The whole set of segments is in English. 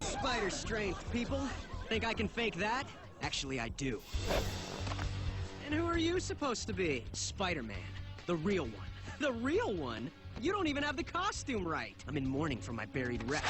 Spider strength, people. Think I can fake that? Actually, I do. And who are you supposed to be? Spider-Man. The real one. The real one? You don't even have the costume right. I'm in mourning for my buried wreck.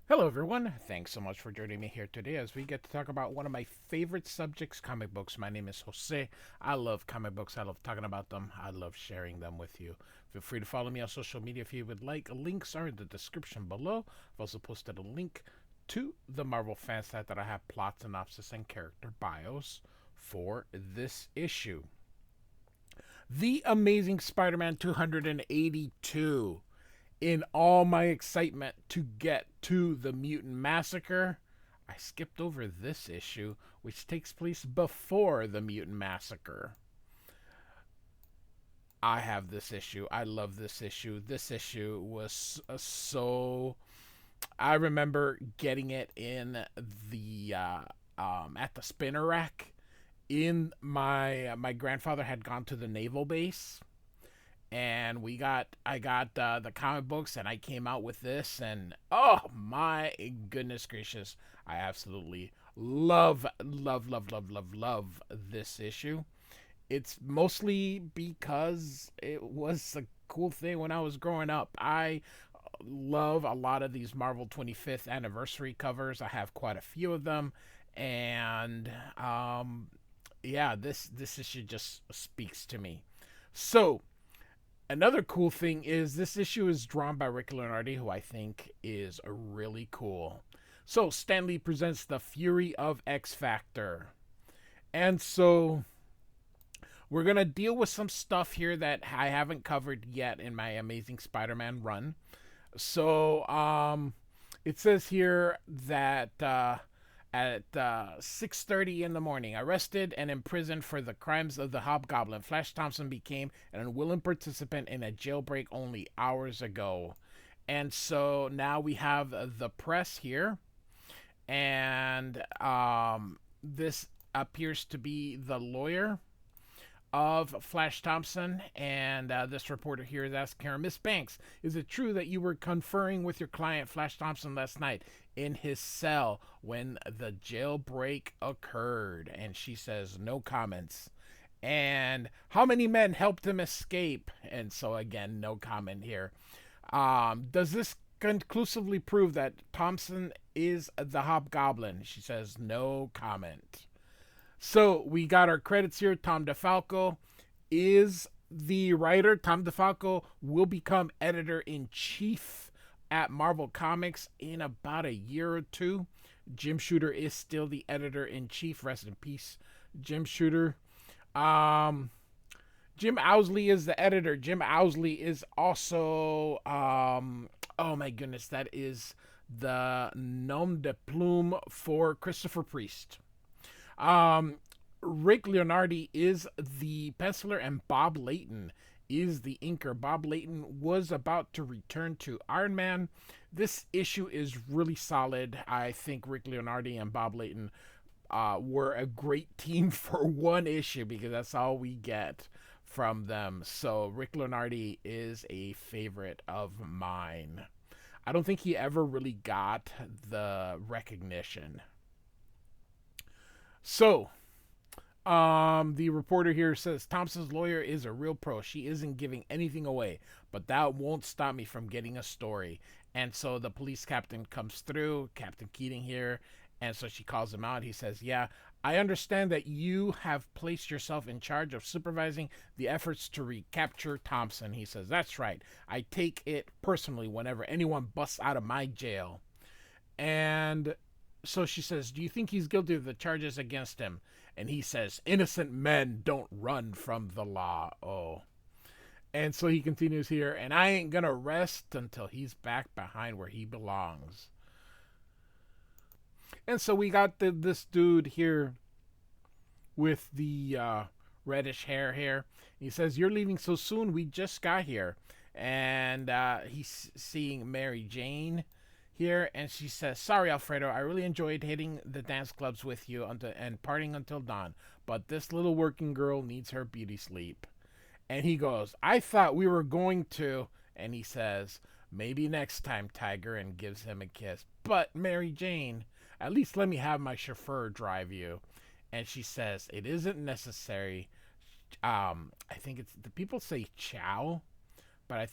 Hello everyone, thanks so much for joining me here today as we get to talk about one of my favorite subjects, comic books. My name is Jose. I love comic books, I love talking about them, I love sharing them with you. Feel free to follow me on social media if you would like. Links are in the description below. I've also posted a link to the Marvel fan site that I have plot synopsis and character bios for this issue. The Amazing Spider-Man 282. In all my excitement to get to the Mutant Massacre, I skipped over this issue, which takes place before the Mutant Massacre. I have this issue. I love this issue. This issue was so... I remember getting it in the at the spinner rack. In my grandfather had gone to the naval base. And I got the comic books, and I came out with this, and oh my goodness gracious, I absolutely love this issue. It's mostly because it was a cool thing when I was growing up. I love a lot of these Marvel 25th anniversary covers. I have quite a few of them, and yeah, this issue just speaks to me. So another cool thing is this issue is drawn by Rick Leonardi, who I think is really cool. So Stan Lee presents The Fury of X Factor. And so we're going to deal with some stuff here that I haven't covered yet in my Amazing Spider-Man run. So it says here that at 6:30 in the morning, arrested and imprisoned for the crimes of the Hobgoblin, Flash Thompson became an unwilling participant in a jailbreak only hours ago. And so now we have the press here, and this appears to be the lawyer of Flash Thompson, and this reporter here is asking her, Miss Banks, is it true that you were conferring with your client Flash Thompson last night in his cell when the jailbreak occurred? And she says no comments. And how many men helped him escape? And so again, no comment here. Does this conclusively prove that Thompson is the Hobgoblin? She says no comment. So we got our credits here. Tom DeFalco is the writer. Tom DeFalco will become editor-in-chief at Marvel Comics in about a year or two. Jim Shooter is still the editor-in-chief. Rest in peace, Jim Shooter. Jim Owsley is the editor. Jim Owsley is also, oh my goodness, that is the nom de plume for Christopher Priest. Rick Leonardi is the penciler, and Bob Layton is the inker. Bob Layton was about to return to Iron Man. This issue is really solid. I think Rick Leonardi and Bob Layton were a great team for one issue, because that's all we get from them. So Rick Leonardi is a favorite of mine. I don't think he ever really got the recognition. So, the reporter here says, Thompson's lawyer is a real pro. She isn't giving anything away, but that won't stop me from getting a story. And so the police captain comes through, Captain Keating here, and so she calls him out. He says, yeah, I understand that you have placed yourself in charge of supervising the efforts to recapture Thompson. He says, that's right. I take it personally whenever anyone busts out of my jail. And so she says, do you think he's guilty of the charges against him? And he says, innocent men don't run from the law. Oh. And so he continues here, and I ain't gonna rest until he's back behind where he belongs. And so we got this dude here with the reddish hair here. He says, you're leaving so soon, we just got here. And he's seeing Mary Jane here, and she says, sorry, Alfredo, I really enjoyed hitting the dance clubs with you and partying until dawn, but this little working girl needs her beauty sleep. And he goes, I thought we were going to, and he says, Maybe next time, Tiger, and gives him a kiss. But, Mary Jane, at least let me have my chauffeur drive you. And she says, it isn't necessary. I think it's, the people say ciao, but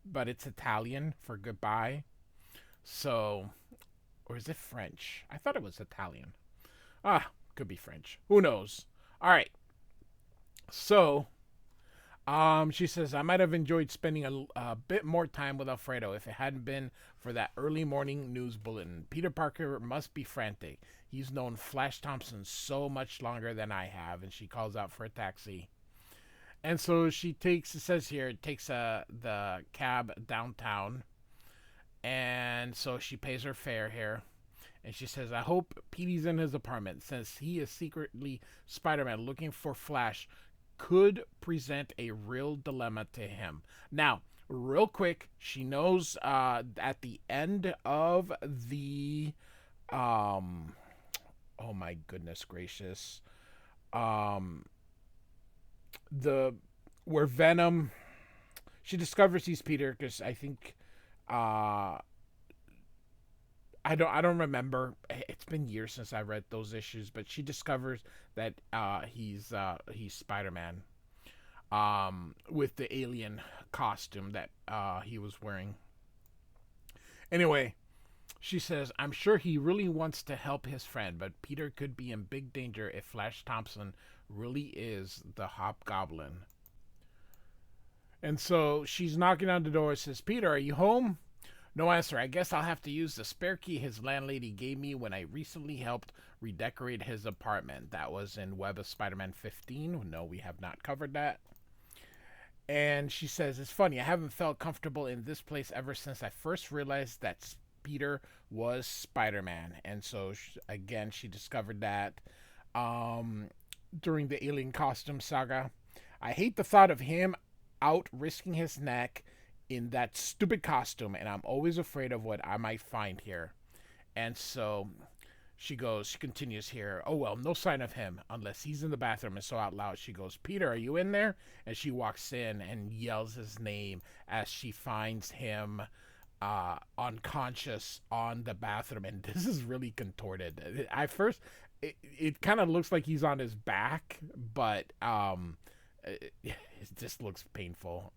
but it's Italian for goodbye. So, or is it French? I thought it was Italian. Could be French. Who knows? All right. So, she says, I might have enjoyed spending a bit more time with Alfredo if it hadn't been for that early morning news bulletin. Peter Parker must be frantic. He's known Flash Thompson so much longer than I have, and she calls out for a taxi. And so she takes, it says here, it takes the cab downtown. And so she pays her fare here. And she says, I hope Petey's in his apartment, since he is secretly Spider-Man looking for Flash could present a real dilemma to him. Now, real quick, she knows at the end of the oh my goodness gracious, the where Venom, she discovers he's Peter, because I think I don't remember. It's been years since I read those issues, but she discovers that he's Spider-Man, with the alien costume that he was wearing. Anyway, she says, I'm sure he really wants to help his friend, but Peter could be in big danger if Flash Thompson really is the Hobgoblin. And so she's knocking on the door, says, Peter, are you home? No answer. I guess I'll have to use the spare key his landlady gave me when I recently helped redecorate his apartment. That was in Web of Spider-Man 15. No, we have not covered that. And she says, it's funny, I haven't felt comfortable in this place ever since I first realized that Peter was Spider-Man. And so, again, she discovered that during the alien costume saga. I hate the thought of him out risking his neck in that stupid costume, and I'm always afraid of what I might find here. And so she continues here. Oh, well, no sign of him unless he's in the bathroom. And so out loud, she goes, Peter, are you in there? And she walks in and yells his name as she finds him unconscious on the bathroom. And this is really contorted. At first, it kind of looks like he's on his back, but it just looks painful.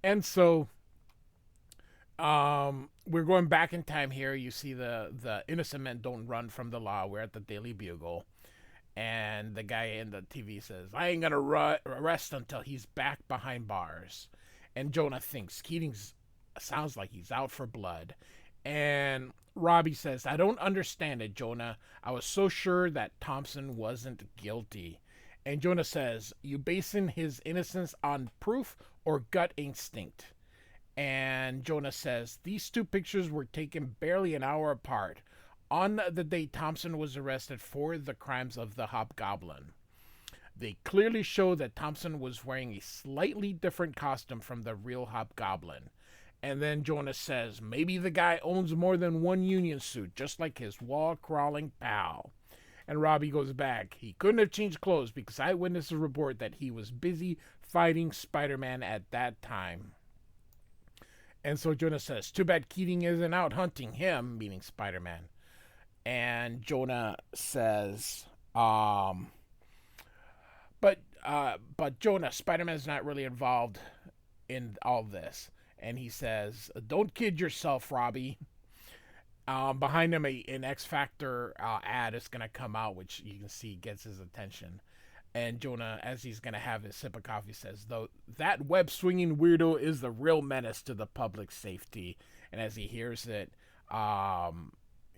And so we're going back in time here. You see the innocent men don't run from the law. We're at the Daily Bugle. And the guy in the TV says, I ain't going to arrest until he's back behind bars. And Jonah thinks Keating sounds like he's out for blood. And Robbie says, I don't understand it, Jonah. I was so sure that Thompson wasn't guilty. And Jonah says, you basing his innocence on proof or gut instinct? And Jonah says, these two pictures were taken barely an hour apart, on the day Thompson was arrested for the crimes of the Hobgoblin. They clearly show that Thompson was wearing a slightly different costume from the real Hobgoblin. And then Jonah says, maybe the guy owns more than one Union suit, just like his wall-crawling pal. And Robbie goes back. He couldn't have changed clothes because eyewitnesses report that he was busy fighting Spider-Man at that time. And so Jonah says, too bad Keating isn't out hunting him, meaning Spider-Man. And Jonah says, but Jonah, Spider-Man's not really involved in all this. And he says, don't kid yourself, Robbie. Behind him, an X Factor ad is going to come out, which you can see gets his attention. And Jonah, as he's going to have his sip of coffee, says, though that web-swinging weirdo is the real menace to the public safety. And as he hears it,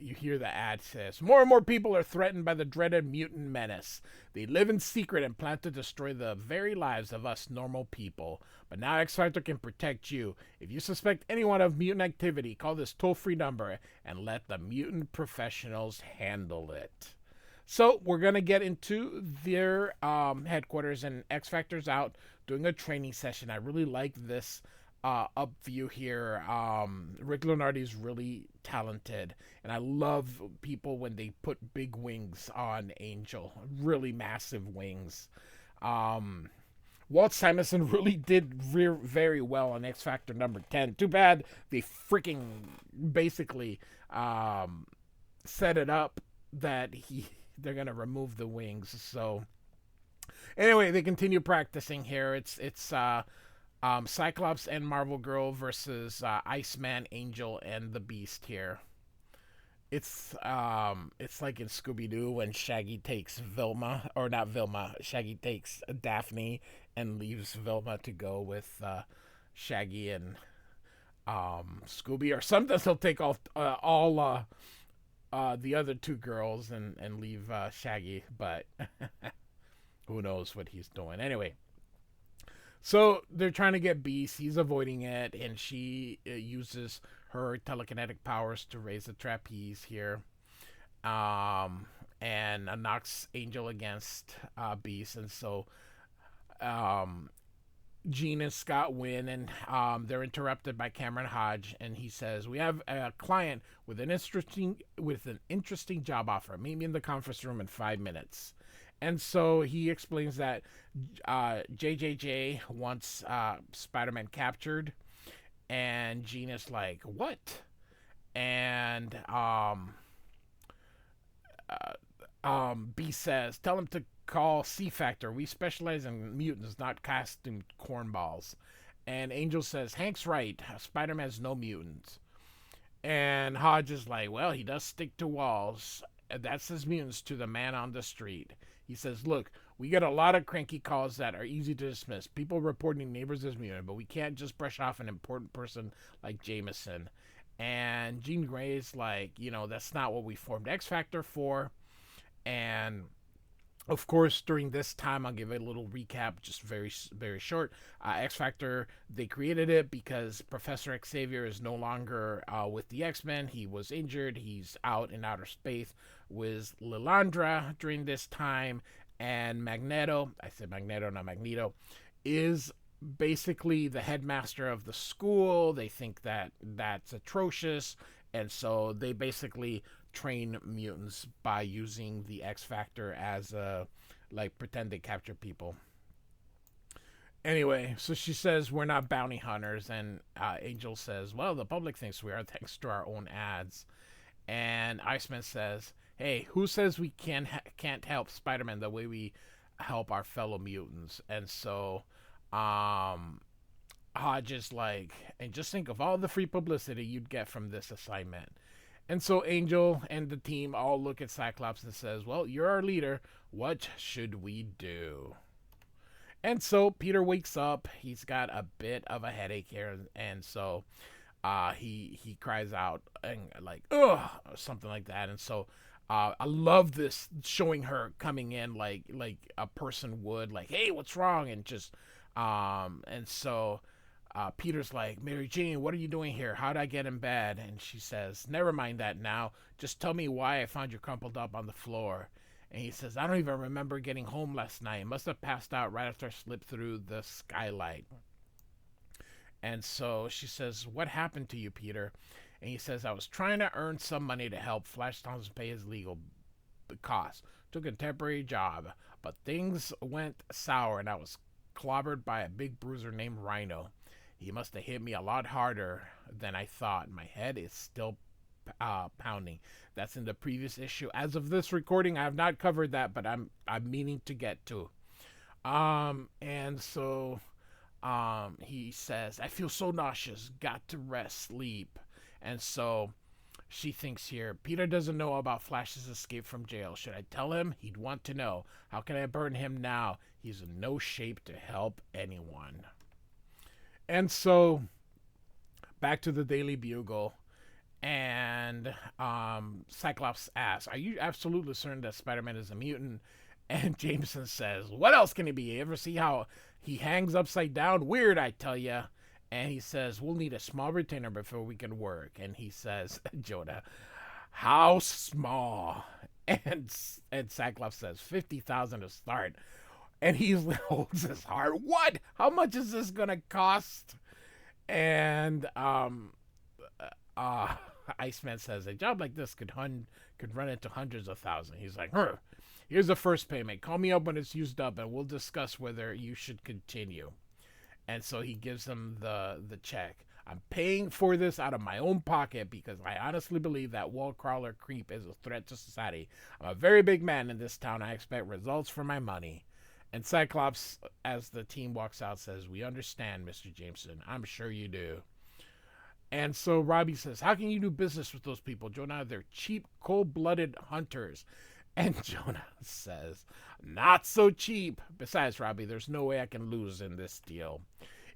you hear the ad says, more and more people are threatened by the dreaded mutant menace. They live in secret and plan to destroy the very lives of us normal people. But now X Factor can protect you. If you suspect anyone of mutant activity, call this toll-free number and let the mutant professionals handle it. So we're going to get into their headquarters, and X Factor's out doing a training session. I really like this up view here. Rick Leonardi is really talented, and I love people when they put big wings on Angel, really massive wings. Walt Simonson really did very well on X Factor number 10. Too bad they freaking basically set it up that they're gonna remove the wings. So anyway, they continue practicing here. It's Cyclops and Marvel Girl versus Iceman, Angel, and the Beast here. It's like in Scooby Doo when Shaggy takes Vilma, or not Vilma. Shaggy takes Daphne and leaves Vilma to go with Shaggy and Scooby, or sometimes he'll take all the other two girls and leave Shaggy, but who knows what he's doing. Anyway, so they're trying to get Beast. He's avoiding it, and she uses her telekinetic powers to raise the trapeze here, and knocks Angel against Beast, and so Jean and Scott win, and they're interrupted by Cameron Hodge, and he says, "We have a client with an interesting job offer. Meet me in the conference room in 5 minutes." And so he explains that JJJ wants Spider-Man captured, and Jean is like, "What?" And B says, "Tell him to call C Factor. We specialize in mutants, not costumed cornballs." And Angel says, "Hank's right. Spider-Man's no mutant." And Hodge is like, "Well, he does stick to walls. That's his mutants to the man on the street." He says, "Look, we get a lot of cranky calls that are easy to dismiss. People reporting neighbors as mutant, but we can't just brush off an important person like Jameson." And Jean Grey's like, that's not what we formed X Factor for. And of course, during this time, I'll give a little recap, just very, very short. X Factor, they created it because Professor Xavier is no longer with the X-Men. He was injured. He's out in outer space with Lilandra during this time. And Magneto, I said Magneto, not Magneto, is basically the headmaster of the school. They think that that's atrocious. And so they basically train mutants by using the X Factor as pretend they capture people. Anyway, so she says we're not bounty hunters, and Angel says, "Well, the public thinks we are thanks to our own ads." And Iceman says, "Hey, who says we can't help Spider-Man the way we help our fellow mutants?" And so Hodge is like, "And just think of all the free publicity you'd get from this assignment." And so Angel and the team all look at Cyclops and says, "Well, you're our leader. What should we do?" And so Peter wakes up. He's got a bit of a headache here, and so he cries out and like, "Ugh," or something like that. And so I love this, showing her coming in like a person would, like, "Hey, what's wrong?" And just and so Peter's like, "Mary Jane, what are you doing here? How'd I get in bed?" And she says, "Never mind that now. Just tell me why I found you crumpled up on the floor." And he says, "I don't even remember getting home last night. Must have passed out right after I slipped through the skylight." And so she says, "What happened to you, Peter?" And he says, "I was trying to earn some money to help Flash Thompson pay his legal costs. Took a temporary job, but things went sour and I was clobbered by a big bruiser named Rhino. He must have hit me a lot harder than I thought. My head is still pounding." That's in the previous issue. As of this recording, I have not covered that, but I'm meaning to get to. And so he says, "I feel so nauseous. Got to rest, sleep." And so she thinks here, Peter doesn't know about Flash's escape from jail. Should I tell him? He'd want to know. How can I burn him now? He's in no shape to help anyone. And so back to the Daily Bugle, and Cyclops asks, "Are you absolutely certain that Spider-Man is a mutant?" And Jameson says, "What else can he be? You ever see how he hangs upside down? Weird, I tell ya." And he says, "We'll need a small retainer before we can work." And he says, Jonah, "How small?" And Cyclops says, 50,000 to start. And he holds his heart. "What? How much is this gonna cost?" And Iceman says, a job like this could run into hundreds of thousands. He's like, here's the first payment. Call me up when it's used up, and we'll discuss whether you should continue. And so he gives him the check. I'm paying for this out of my own pocket because I honestly believe that wall crawler creep is a threat to society. I'm a very big man in this town. I expect results for my money. And Cyclops, as the team walks out, says, we understand, Mr. Jameson. I'm sure you do. And so Robbie says, how can you do business with those people, Jonah? They're cheap, cold-blooded hunters. And Jonah says, not so cheap. Besides, Robbie, there's no way I can lose in this deal.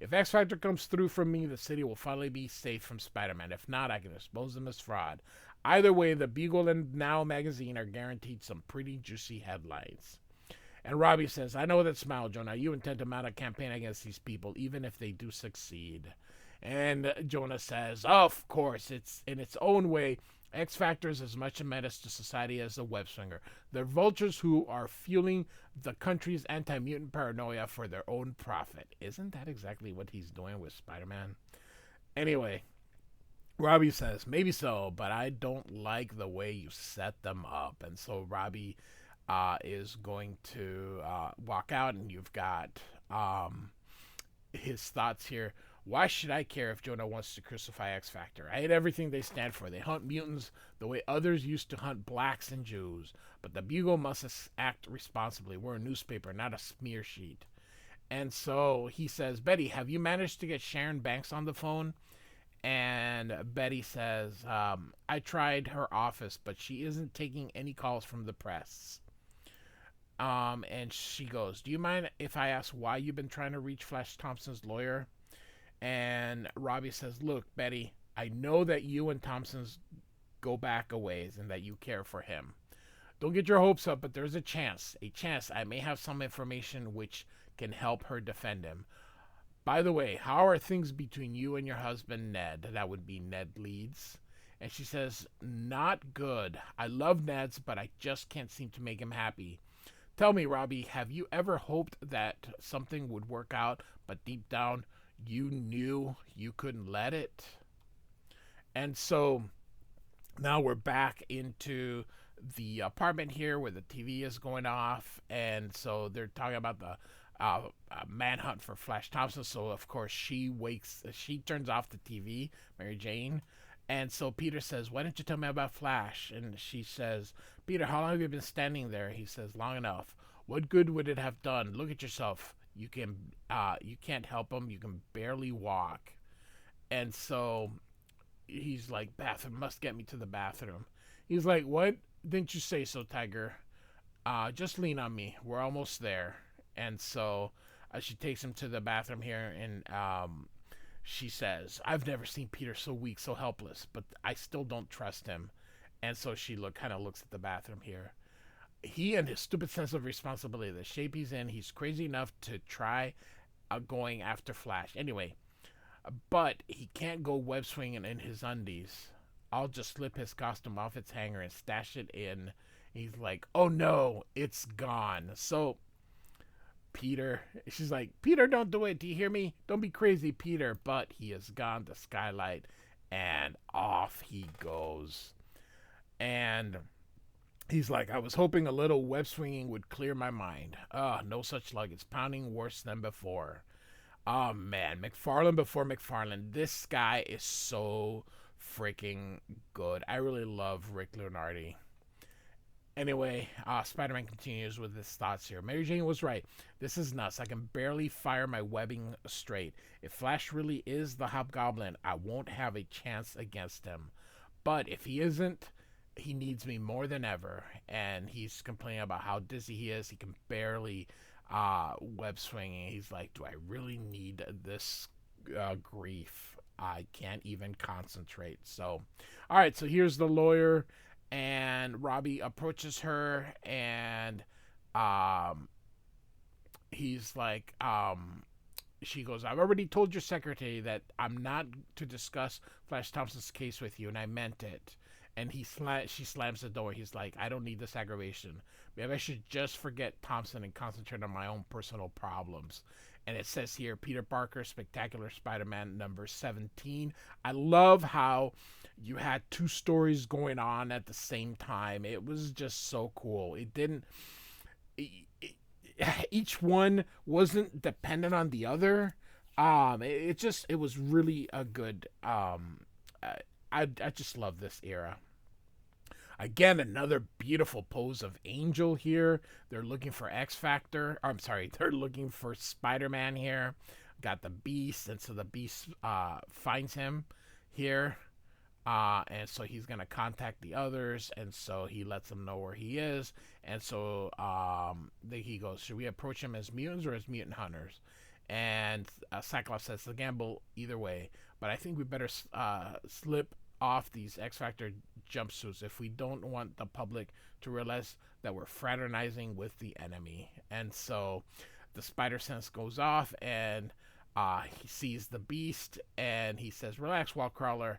If X Factor comes through from me, the city will finally be safe from Spider-Man. If not, I can expose them as fraud. Either way, the Bugle and Now magazine are guaranteed some pretty juicy headlines. And Robbie says, I know that smile, Jonah. You intend to mount a campaign against these people, even if they do succeed. And Jonah says, of course, it's in its own way. X Factor is as much a menace to society as the web swinger. They're vultures who are fueling the country's anti-mutant paranoia for their own profit. Isn't that exactly what he's doing with Spider-Man? Anyway, Robbie says, maybe so, but I don't like the way you set them up. And so Robbie is going to walk out, and you've got his thoughts here. Why should I care if Jonah wants to crucify X Factor? I hate everything they stand for. They hunt mutants the way others used to hunt blacks and Jews. But the Bugle must act responsibly. We're a newspaper, not a smear sheet. And so he says, Betty, have you managed to get Sharon Banks on the phone? And Betty says, I tried her office, but she isn't taking any calls from the press. And she goes, do you mind if I ask why you've been trying to reach Flash Thompson's lawyer? And Robbie says, look, Betty, I know that you and Thompson's go back a ways and that you care for him. Don't get your hopes up, but there's a chance I may have some information which can help her defend him. By the way, how are things between you and your husband, Ned? That would be Ned Leeds. And she says, not good. I love Ned's, but I just can't seem to make him happy. Tell me, Robbie, have you ever hoped that something would work out, but deep down, you knew you couldn't let it? And so now we're back into the apartment here where the TV is going off. And so they're talking about the manhunt for Flash Thompson. So, of course, she turns off the TV, Mary Jane. And so Peter says, why don't you tell me about Flash? And she says, Peter, how long have you been standing there? He says, long enough. What good would it have done? Look at yourself. You can't help him. You can barely walk. And so he's like, bathroom, must get me to the bathroom. He's like, what? Didn't you say so, Tiger? Just lean on me. We're almost there. And so she takes him to the bathroom here, and she says, I've never seen Peter so weak, so helpless, but I still don't trust him. And so she kind of looks at the bathroom here. He and his stupid sense of responsibility, the shape he's in, he's crazy enough to try going after Flash. Anyway, but he can't go web swinging in his undies. I'll just slip his costume off its hanger and stash it in. He's like, oh no, it's gone. So she's like, Peter, don't do it. Do you hear me? Don't be crazy, Peter. But he has gone to Skylight, and off he goes. And he's like, I was hoping a little web swinging would clear my mind. No such luck. It's pounding worse than before. Oh, man. McFarlane before McFarlane. This guy is so freaking good. I really love Rick Leonardi. Anyway, Spider-Man continues with his thoughts here. Mary Jane was right. This is nuts. I can barely fire my webbing straight. If Flash really is the Hobgoblin, I won't have a chance against him. But if he isn't, he needs me more than ever. And he's complaining about how dizzy he is. He can barely web swing. He's like, do I really need this grief? I can't even concentrate. So, all right, so here's the lawyer. And Robbie approaches her, and he's like, she goes, I've already told your secretary that I'm not to discuss Flash Thompson's case with you, and I meant it. And she slams the door. He's like, I don't need this aggravation. Maybe I should just forget Thompson and concentrate on my own personal problems. And it says here, Peter Parker, Spectacular Spider-Man number 17. I love how You had two stories going on at the same time. It was just so cool. It didn't. e- e- Each one wasn't dependent on the other. It was really a good. I just love this era. Again, another beautiful pose of Angel here. They're looking for X Factor. I'm sorry, they're looking for Spider Man here. Got the Beast, and so the Beast finds him here. And so he's gonna contact the others, and so he lets them know where he is, and so he goes, "Should we approach him as mutants or as mutant hunters?" And Cyclops says, "The gamble either way, but I think we better slip off these X Factor jumpsuits if we don't want the public to realize that we're fraternizing with the enemy." And so the spider sense goes off, and he sees the Beast, and he says, "Relax, Wallcrawler.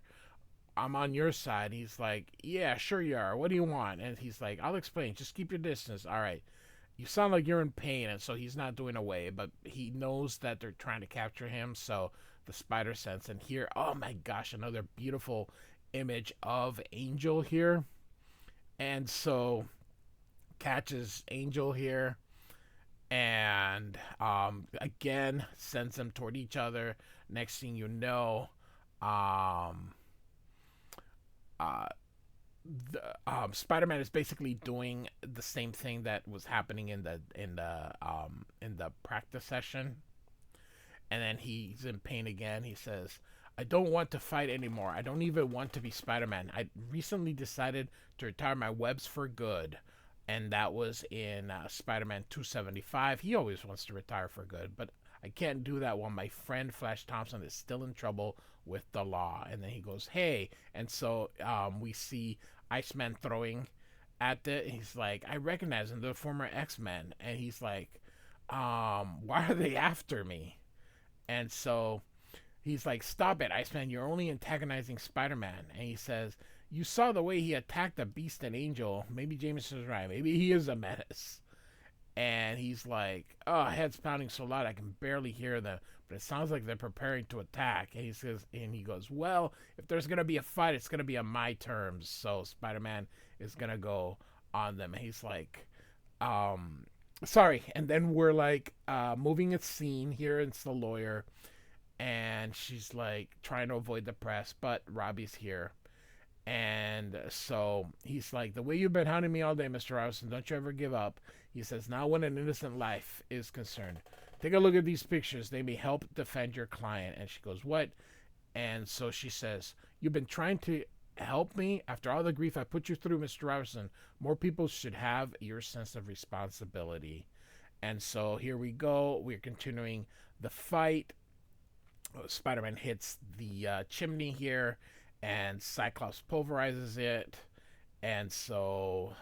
I'm on your side." He's like, "Yeah, sure you are. What do you want?" And he's like, "I'll explain. Just keep your distance." "All right. You sound like you're in pain." And so he's not doing away, but he knows that they're trying to capture him. So the spider sense, and here, oh my gosh, another beautiful image of Angel here. And so catches Angel here, and again sends them toward each other. Next thing you know, uh, Spider-Man is basically doing the same thing that was happening in the practice session, and then he's in pain again. He says, "I don't want to fight anymore. I don't even want to be Spider-Man. I recently decided to retire my webs for good." And that was in Spider-Man 275. He always wants to retire for good, but I can't do that while my friend Flash Thompson is still in trouble with the law. And then he goes, "Hey." And so we see Iceman throwing at it. He's like, "I recognize him, the former X-Men." And he's like, "Why are they after me?" And so he's like, "Stop it, Iceman. You're only antagonizing Spider-Man." And he says, "You saw the way he attacked the Beast and Angel. Maybe Jameson's right. Maybe he is a menace." And he's like, "Oh, head's pounding so loud I can barely hear them, but it sounds like they're preparing to attack." And he goes, "Well, if there's gonna be a fight, it's gonna be on my terms." So Spider-Man is gonna go on them. And he's like, sorry. And then we're like moving a scene here. It's the lawyer, and she's like trying to avoid the press, but Robbie's here. And so he's like, "The way you've been hounding me all day, Mr. Robinson, don't you ever give up." He says, "Now when an innocent life is concerned, take a look at these pictures. They may help defend your client." And she goes, "What?" And so she says, "You've been trying to help me after all the grief I put you through, Mr. Robinson. More people should have your sense of responsibility." And so here we go. We're continuing the fight. Spider-Man hits the chimney here, and Cyclops pulverizes it. And so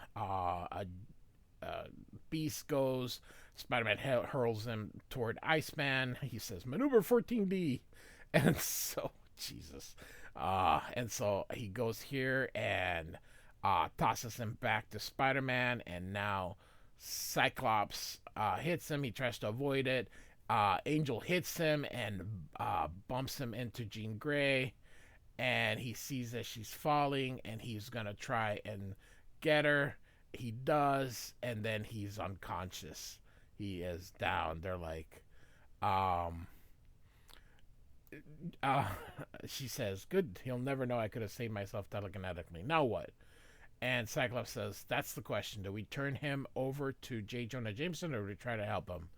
Beast goes. Spider-Man hurls him toward Iceman. He says, "Maneuver 14D." And so, Jesus. And so he goes here and tosses him back to Spider-Man. And now Cyclops hits him. He tries to avoid it. Angel hits him and bumps him into Jean Grey. And he sees that she's falling, and he's going to try and get her. He does, and then he's unconscious. He is down. They're like, she says, "Good, he'll never know I could have saved myself telekinetically. Now what?" And Cyclops says, "That's the question. Do we turn him over to J. Jonah Jameson, or do we try to help him?"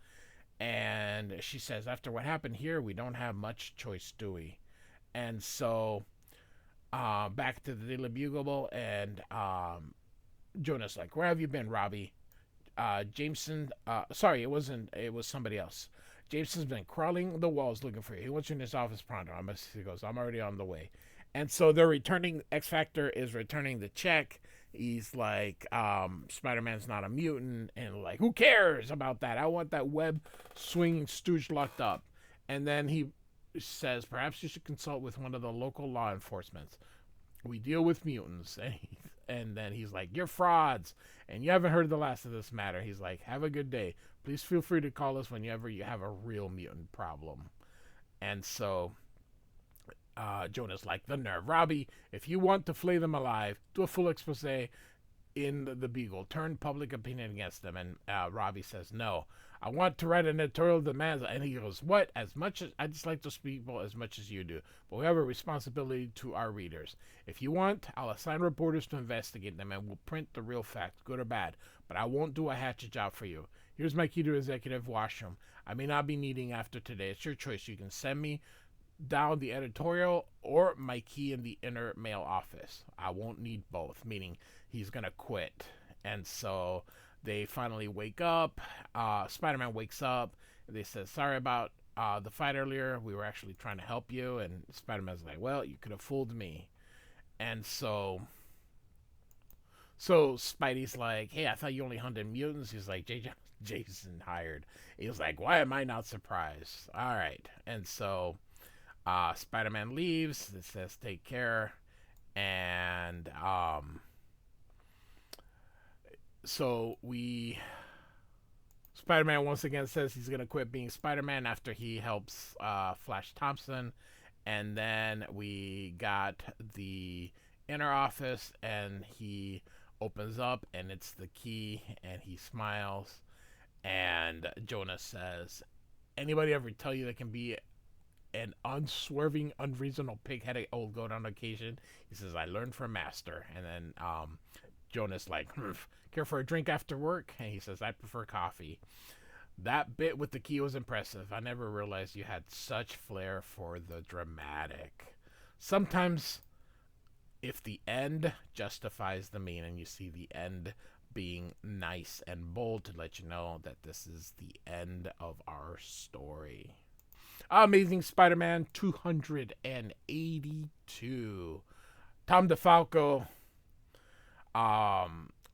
And she says, "After what happened here, we don't have much choice, do we?" And so back to the Daily Bugle, and Jonah's like, "Where have you been, Robbie?" Jameson, sorry, it was somebody else. "Jameson's been crawling the walls looking for you. He wants you in his office pronto." He goes, "I'm already on the way." And so they're returning, X Factor is returning the check. He's like, Spider-Man's not a mutant, and like, "Who cares about that? I want that web swinging stooge locked up." And then he says, "Perhaps you should consult with one of the local law enforcement. We deal with mutants." And then he's like, "You're frauds, and you haven't heard the last of this matter." He's like, "Have a good day. Please feel free to call us whenever you have a real mutant problem." And so Jonah's like, the nerve. Robbie, if you want to flay them alive, do a full expose in the Beagle. Turn public opinion against them. And Robbie says, no. I want to write an editorial demands. And he goes, what? As much as I dislike those people as much as you do, but we have a responsibility to our readers. If you want, I'll assign reporters to investigate them and we'll print the real facts, good or bad. But I won't do a hatchet job for you. Here's my key to executive washroom. I may not be needing after today. It's your choice. You can send me down the editorial or my key in the inner mail office. I won't need both, meaning he's going to quit. And so they finally wake up. Spider-Man wakes up. They say, sorry about the fight earlier. We were actually trying to help you. And Spider-Man's like, well, you could have fooled me. And so Spidey's like, hey, I thought you only hunted mutants. He's like, Jason hired. He was like, why am I not surprised? All right. And so Spider-Man leaves. It says, take care. And Spider-Man once again says he's going to quit being Spider-Man after he helps Flash Thompson. And then we got the inner office, and he opens up, and it's the key, and he smiles. And Jonah says, anybody ever tell you there can be an unswerving, unreasonable, pig-headed old goat on occasion? He says, I learned from Master. And then Jonah's like, care for a drink after work? And he says, I prefer coffee. That bit with the key was impressive. I never realized you had such flair for the dramatic. Sometimes, if the end justifies the mean, and you see the end being nice and bold to let you know that this is the end of our story. Amazing Spider-Man 282. Tom DeFalco,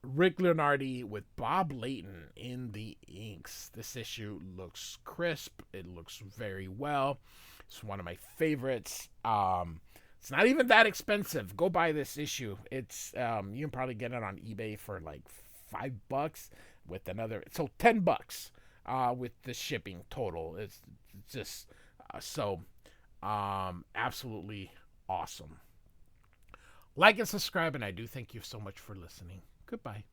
Rick Leonardi with Bob Layton in the inks. This issue looks crisp. It looks very well. It's one of my favorites. It's not even that expensive. Go buy this issue. It's you can probably get it on eBay for like $5 with another. So $10 with the shipping total. It's just absolutely awesome. Like and subscribe, and I do thank you so much for listening. Goodbye.